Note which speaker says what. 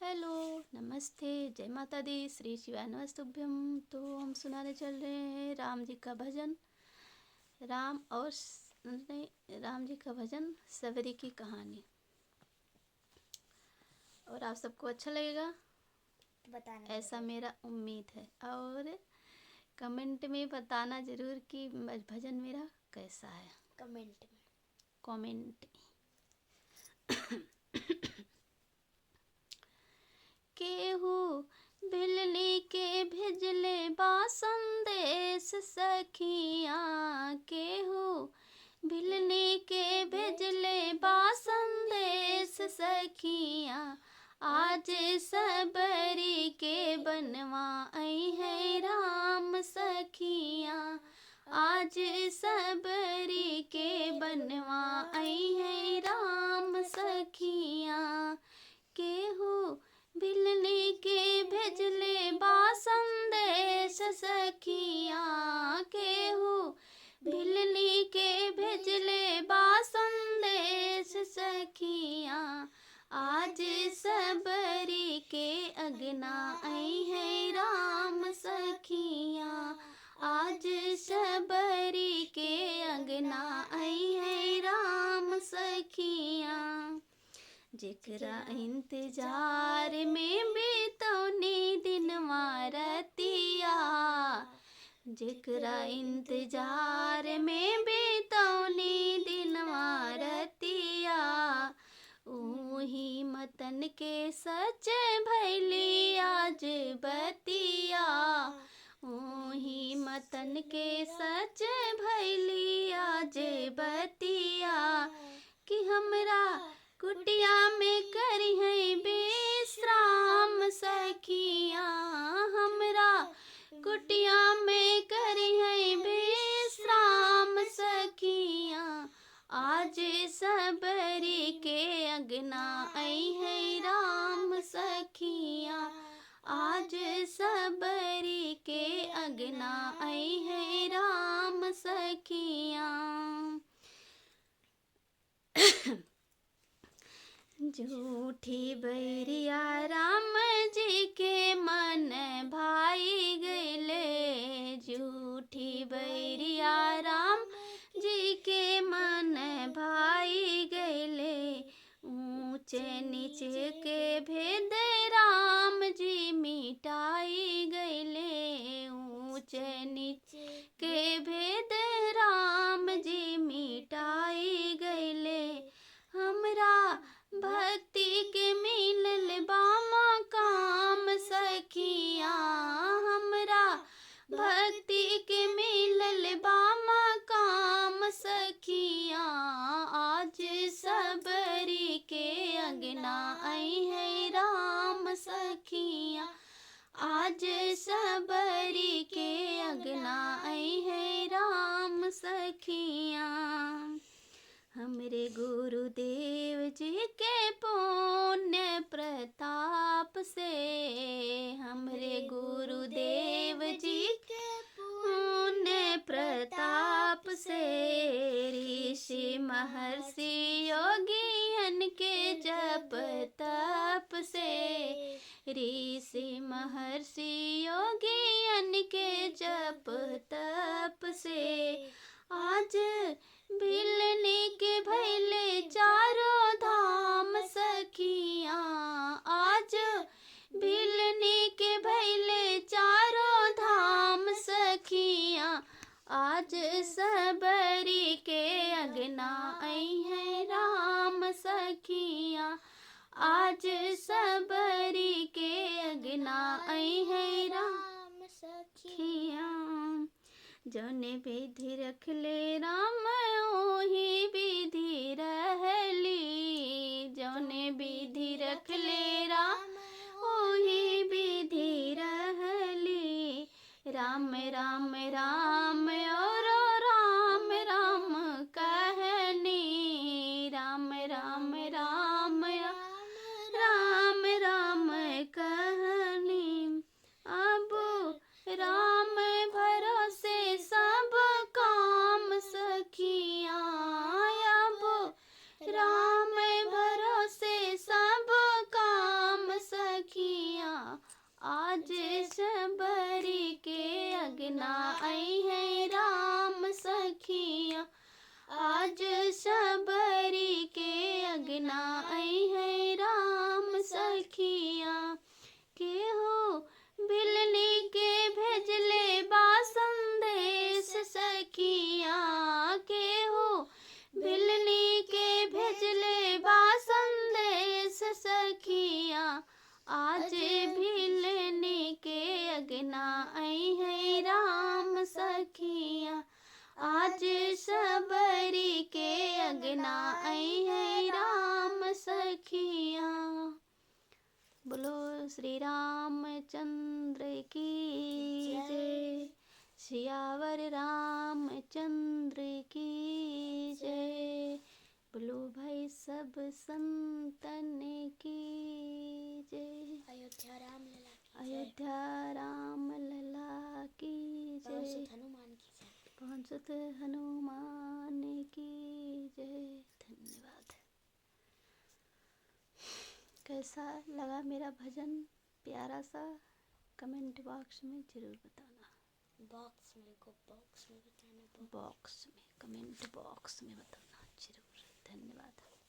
Speaker 1: Hello, नमस्ते, जय माता दी, श्री शिवाय नमस्तुभ्यम। तो हम सुनाने चल रहे हैं राम जी का भजन। राम जी का भजन सबरी की कहानी। और आप सबको अच्छा लगेगा
Speaker 2: बताना
Speaker 1: ऐसा
Speaker 2: मुझे।
Speaker 1: मेरा उम्मीद है। और कमेंट में बताना ज़रूर कि भजन मेरा कैसा है।
Speaker 2: कमेंट में।
Speaker 1: कमेंट। केहू भिलनी के भेजले बा संदेश सखिया, केहू भिलनी के भेजले बा संदेश सखिया, आज सबरी के बनवा आई है राम सखिया, आज सबरी के बनवा आई है राम सखिया। केहू भिलनी के भेजले बा संदेश सखिया, केहू भिलनी के भेजले बा संदेश सखिया, आज सबरी के अगना आई है राम सखिया, आज सबरी के अगना आई है राम सखिया। जेकरा इंतजार में बीतौनी दिनवा रतिया, जेकरा इंतजार में बीतौनी दिनवा रतिया, ऊही मतन के सच भैली आज बतिया, ऊही मतन के सच भैली आज बतिया, कि हमरा कुटिया में करी है विश्राम सखिया, हमरा कुटिया में करी है विश्राम सखिया, आज सबरी के अगना आई है राम सखिया, आज सबरी के अगना आई है राम सखिया। झूठी बैरिया राम जी के मन भाई गईले, झूठी बैरिया राम जी के मन भाई गईले, ऊंचे नीचे के भेद राम जी मिटाई गईले, ऊंचे नीचे के भेद राम जी मिटाई गईले, हमरा भक्ति के मिलल बामा काम सखिया, हमरा भक्ति के मिलल बामा काम सखिया, आज सबरी के अगना आई है राम सखिया, आज सबरी के अगना आई है राम सखिया। हमरे गुरुदेव जी के पुण्य प्रताप से, हमरे गुरुदेव जी के पुण्य प्रताप से, ऋषि महर्षि योगियन के जप तप से, ऋषि महर्षि योगियन के जप तप से, आज भिलनी के भैले चारों धाम सखिया, आज भिलनी के भैले चारों धाम सखिया, आज सबरी के अगना आई है राम सखिया, आज सबरी के अगना आई है राम सखिया। जौने विधि रखले राम ओही विधि रहली, जौने विधि रखले राम ओही विधि रहली, राम राम राम और राम राम कहनी, राम राम राम राम राम कहनी, अब राम भरोसे सब काम सखिया, अब राम भरोसे सब काम सखिया। आज सबरी के अगना आई है राम सखिया। आज सबरी के अगना आई है राम सखिया। के हो बिलनी के भेजले बा संदेश सखिया। के हो बिलनी के भेजले बा संदेश सखिया। आज बिलनी के अगना आई है राम सखिया। आज सबरी के अगना आई है राम सखिया। बोलो श्री रामचंद्र की जय। सियावर रामचंद्र की जय। बोलो भाई सब संतन की जय।
Speaker 2: अयोध्या राम लला की जय।
Speaker 1: अयोध्या राम लला की
Speaker 2: पवन
Speaker 1: जय।
Speaker 2: सुत हनुमान की जय।
Speaker 1: पवन सुत हनुमान की जय। धन्यवाद। कैसा लगा मेरा भजन प्यारा सा, कमेंट बॉक्स में ज़रूर बताना।
Speaker 2: बॉक्स में बताना।
Speaker 1: बॉक्स में कमेंट बॉक्स में बताना ज़रूर। धन्यवाद।